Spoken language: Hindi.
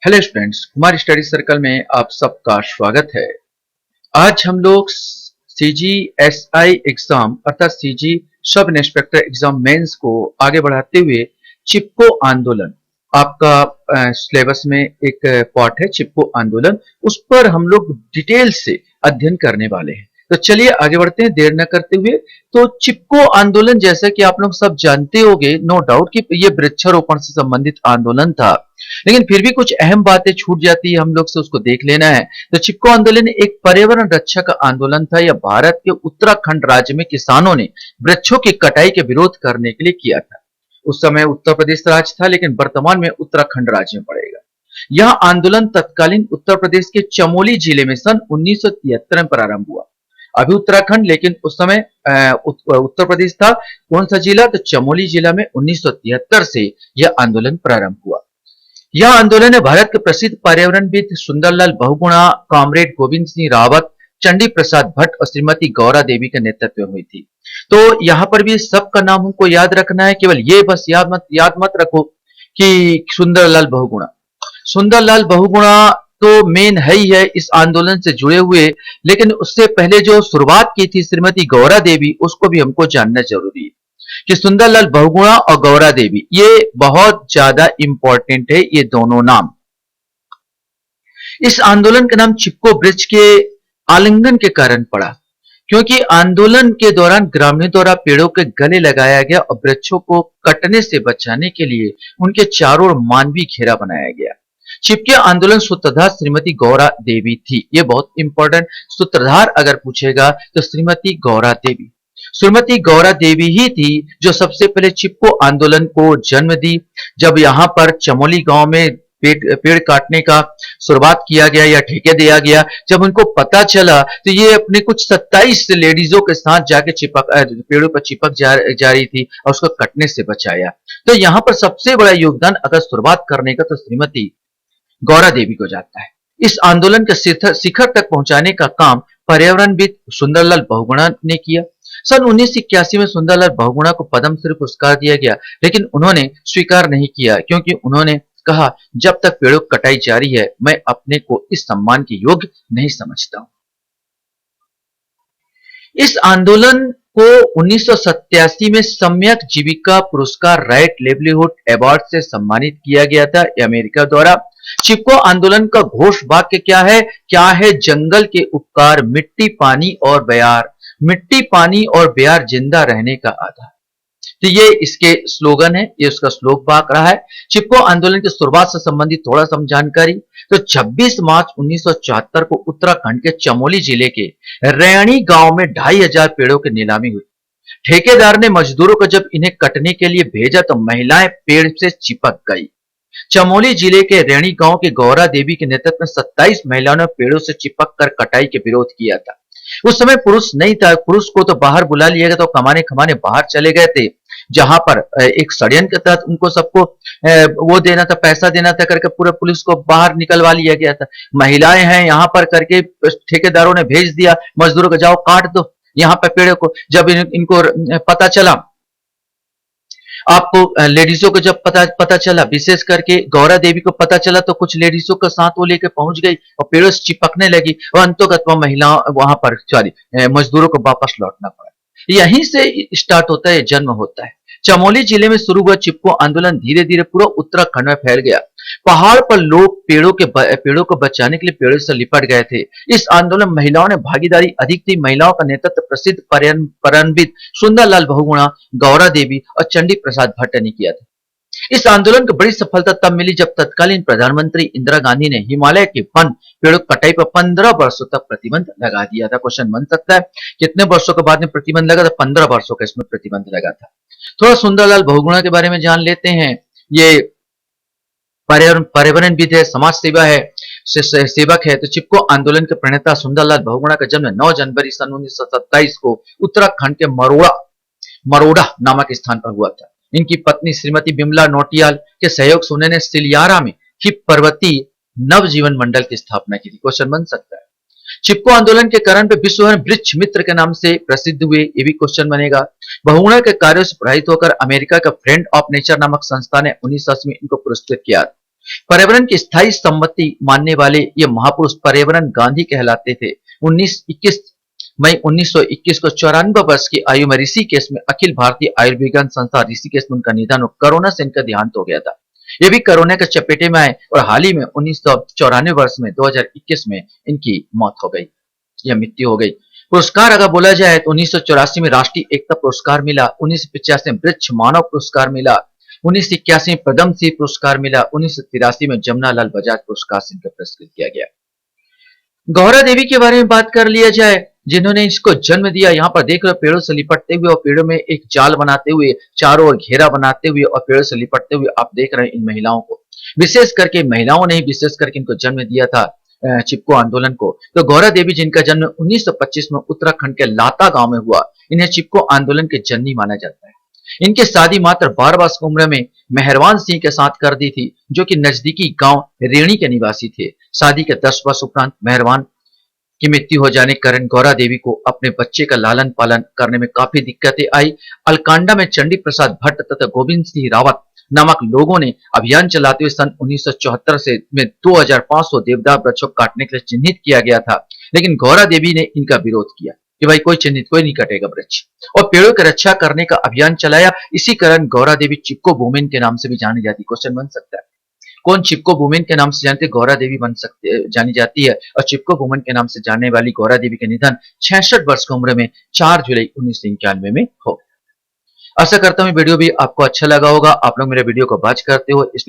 Hello students, Kumar study circle में आप सबका स्वागत है। आज हम लोग सीजीएसआई एग्जाम अर्थात CG sub inspector exam mains को आगे बढ़ाते हुए चिपको आंदोलन आपका सिलेबस में एक पार्ट है। चिपको आंदोलन उस पर हम लोग डिटेल से अध्ययन करने वाले हैं। तो चलिए आगे बढ़ते हैं देर न करते हुए। तो चिपको आंदोलन जैसा कि आप लोग सब जानते होंगे, नो डाउट कि ये वृक्षारोपण से संबंधित आंदोलन था, लेकिन फिर भी कुछ अहम बातें छूट जाती है, हम लोग से उसको देख लेना है। तो चिपको आंदोलन एक पर्यावरण रक्षा का आंदोलन था। यह भारत के उत्तराखंड राज्य में किसानों ने वृक्षों की कटाई के विरोध करने के लिए किया था। उस समय उत्तर प्रदेश राज्य था, लेकिन वर्तमान में उत्तराखंड राज्य में पड़ेगा। यह आंदोलन तत्कालीन उत्तर प्रदेश के चमोली जिले में सन 1973 में प्रारंभ हुआ। अभी उत्तराखंड, लेकिन उस समय उत्तर प्रदेश था। कौन सा जिला? तो चमोली जिला में 1973 से यह आंदोलन प्रारंभ हुआ। यह आंदोलन है भारत के प्रसिद्ध पर्यावरणविद सुंदरलाल बहुगुणा, कॉमरेड गोविंद सिंह रावत, चंडी प्रसाद भट्ट और श्रीमती गौरा देवी के नेतृत्व में हुई थी। तो यहाँ पर भी सबका नाम हमको याद रखना है, केवल ये बस याद मत रखो कि सुंदरलाल बहुगुणा। सुंदरलाल बहुगुणा तो मेन है ही है इस आंदोलन से जुड़े हुए, लेकिन उससे पहले जो शुरुआत की थी श्रीमती गौरा देवी, उसको भी हमको जानना जरूरी है कि सुंदरलाल बहुगुणा और गौरा देवी ये बहुत ज्यादा इंपॉर्टेंट है, ये दोनों नाम। इस आंदोलन का नाम चिपको वृक्ष के आलिंगन के कारण पड़ा, क्योंकि आंदोलन के दौरान ग्रामीणों द्वारा पेड़ों के गले लगाया गया और वृक्षों को कटने से बचाने के लिए उनके चारों ओर मानवीय घेरा बनाया गया। चिपके आंदोलन सूत्रधार श्रीमती गौरा देवी थी। ये बहुत इंपॉर्टेंट, सूत्रधार अगर पूछेगा तो श्रीमती गौरा देवी। श्रीमती गौरा देवी ही थी जो सबसे पहले चिपको आंदोलन को जन्म दी। जब यहाँ पर चमोली गांव में पेड़ काटने का शुरुआत किया गया या ठेके दिया गया, जब उनको पता चला तो ये अपने कुछ 27 लेडीजों के साथ जाके पेड़ों पर चिपक जा रही थी और उसको कटने से बचाया। तो यहाँ पर सबसे बड़ा योगदान अगर शुरुआत करने का तो श्रीमती गौरा देवी को जाता है। इस आंदोलन के शिखर तक पहुंचाने का काम पर्यावरणविद सुंदरलाल बहुगुणा ने किया। सन 1981 में सुंदरलाल बहुगुणा को पद्मश्री पुरस्कार दिया गया, लेकिन उन्होंने स्वीकार नहीं किया, क्योंकि उन्होंने कहा जब तक पेड़ों की कटाई जारी है मैं अपने को इस सम्मान के योग्य नहीं समझता हूं। इस आंदोलन को 1987 में सम्यक जीविका पुरस्कार राइट लेवलीहुड अवार्ड से सम्मानित किया गया था अमेरिका द्वारा। चिपको आंदोलन का घोष वाक्य क्या है? जंगल के उपकार, मिट्टी पानी और बयार, मिट्टी पानी और बयार जिंदा रहने का आधार। तो ये इसके स्लोगन है, ये उसका श्लोक वाक्य रहा है। चिपको आंदोलन की शुरुआत से संबंधित थोड़ा सा जानकारी। तो 26 मार्च 1974 को उत्तराखंड के चमोली जिले के रैणी गांव में 2500 पेड़ों की नीलामी हुई। ठेकेदार ने मजदूरों को जब इन्हें कटने के लिए भेजा तो महिलाएं पेड़ से चिपक गई। चमोली जिले के रैणी गांव के गौरा देवी के नेतृत्व में 27 महिलाओं ने पेड़ों से चिपक कर कटाई के विरोध किया था। उस समय पुरुष नहीं था, पुरुष को तो बाहर बुला लिया गया, तो कमाने खमाने बाहर चले गए थे, जहां पर एक षड्यंत्र के तहत उनको सबको वो देना था, पैसा देना था करके पूरे पुलिस को बाहर निकलवा लिया गया था। महिलाएं हैं यहाँ पर करके ठेकेदारों ने भेज दिया मजदूरों को, जाओ काट दो यहाँ पर पेड़ों को। जब इनको पता चला, आपको लेडीजों को जब पता चला, विशेष करके गौरा देवी को पता चला, तो कुछ लेडीजों का साथ वो लेके पहुंच गई और पेड़ों से चिपकने लगी और अंतोगत महिलाओं वहां पर मजदूरों को वापस लौटना पड़ा। यहीं से स्टार्ट होता है, जन्म होता है। चमोली जिले में शुरू हुआ चिपको आंदोलन धीरे धीरे पूरा उत्तराखंड में फैल गया। पहाड़ पर लोग पेड़ों को बचाने के लिए पेड़ों से लिपट गए थे। इस आंदोलन में महिलाओं ने भागीदारी अधिक थी। महिलाओं का नेतृत्व प्रसिद्ध पर्यावरणविद सुंदरलाल बहुगुणा, गौरा देवी और चंडी प्रसाद भट्ट ने किया था। इस आंदोलन को बड़ी सफलता तब मिली जब तत्कालीन प्रधानमंत्री इंदिरा गांधी ने हिमालय के वन पेड़ों कटाई पर 15 वर्षों तक प्रतिबंध लगा दिया था। क्वेश्चन बन सकता है कितने वर्षों के बाद में प्रतिबंध लगा था? 15 वर्षों का इसमें प्रतिबंध लगा था। थोड़ा सुंदरलाल बहुगुणा के बारे में जान लेते हैं। ये पर्यावरणविद है, समाज सेवा है, सेवक है। तो चिपको आंदोलन के प्रणेता सुंदरलाल बहुगुणा का जन्म 9 जनवरी सन 1927 को उत्तराखंड के मरोड़ा नामक स्थान पर हुआ था। इनकी पत्नी श्रीमती बिमला नोटियाल के सहयोग से उन्होंने सिलियारा में हिप पर्वती नवजीवन मंडल की स्थापना की थी। क्वेश्चन बन सकता है। चिपको आंदोलन के कारण पे विश्व भर वृक्ष मित्र के नाम से प्रसिद्ध हुए, ये भी क्वेश्चन बनेगा। बहुगुणा के कार्यों से प्रभावित होकर अमेरिका का फ्रेंड ऑफ नेचर नामक संस्था ने 1980 में इनको पुरस्कृत किया। पर्यावरण की स्थायी सम्मति मानने वाले ये महापुरुष पर्यावरण गांधी कहलाते थे। 1921 मई 1921 को 94 वर्ष की आयु में ऋषिकेश में अखिल भारतीय आयुर्विज्ञान संस्थान ऋषिकेश में उनका निधन हो कोरोना से इनका देहांत हो गया था। ये भी कोरोना के चपेटे में आए और हाल ही में 1994 वर्ष में 2021 में इनकी मौत हो गई या मृत्यु हो गई। पुरस्कार अगर बोला जाए तो 1984 में राष्ट्रीय एकता पुरस्कार मिला, 1985 में वृक्ष मानव पुरस्कार मिला, 1981 में पद्म श्री पुरस्कार मिला, 1983 में जमनालाल बजाज पुरस्कार से इनको पुरस्कृत किया गया। गौरा देवी के बारे में बात कर लिया जाए, जिन्होंने इसको जन्म दिया। यहाँ पर देख रहे हो पेड़ों से लिपटते हुए और पेड़ों में एक जाल बनाते हुए, चारों ओर घेरा बनाते हुए और पेड़ों से लिपटते हुए आप देख रहे हैं इन महिलाओं को। विशेष करके महिलाओं ने ही विशेष करके इनको जन्म दिया था चिपको आंदोलन को। तो गौरा देवी जिनका जन्म 1925 में उत्तराखंड के लाता गांव में हुआ, इन्हें चिपको आंदोलन के जननी माना जाता है। इनकी शादी मात्र 12 वर्ष की उम्र में मेहरवान सिंह के साथ कर दी थी, जो कि नजदीकी गांव रेणी के निवासी थे। शादी के 10 वर्ष उपरांत मेहरवान की मृत्यु हो जाने के कारण गौरा देवी को अपने बच्चे का लालन पालन करने में काफी दिक्कतें आई। अलकांडा में चंडी प्रसाद भट्ट तथा गोविंद सिंह रावत नामक लोगों ने अभियान चलाते हुए सन 1974 से में 2500 देवदार वृक्षों को काटने के लिए चिन्हित किया गया था, लेकिन गौरा देवी ने इनका विरोध किया कि भाई कोई चिन्हित कोई नहीं कटेगा वृक्ष, और पेड़ों की रक्षा करने का अभियान चलाया। इसी कारण गौरा देवी चिपको वुमेन के नाम से भी जानी जाती। क्वेश्चन बन सकता है कौन चिपको वुमेन के नाम से जानते? गौरा देवी बन सकते जानी जाती है। और चिपको वुमेन के नाम से जानने वाली गौरा देवी का निधन 66 वर्ष की उम्र में 4 जुलाई 1991 में हो। आशा करता हूँ वीडियो भी आपको अच्छा लगा होगा। आप लोग मेरे वीडियो को वॉच करते हो इसलिए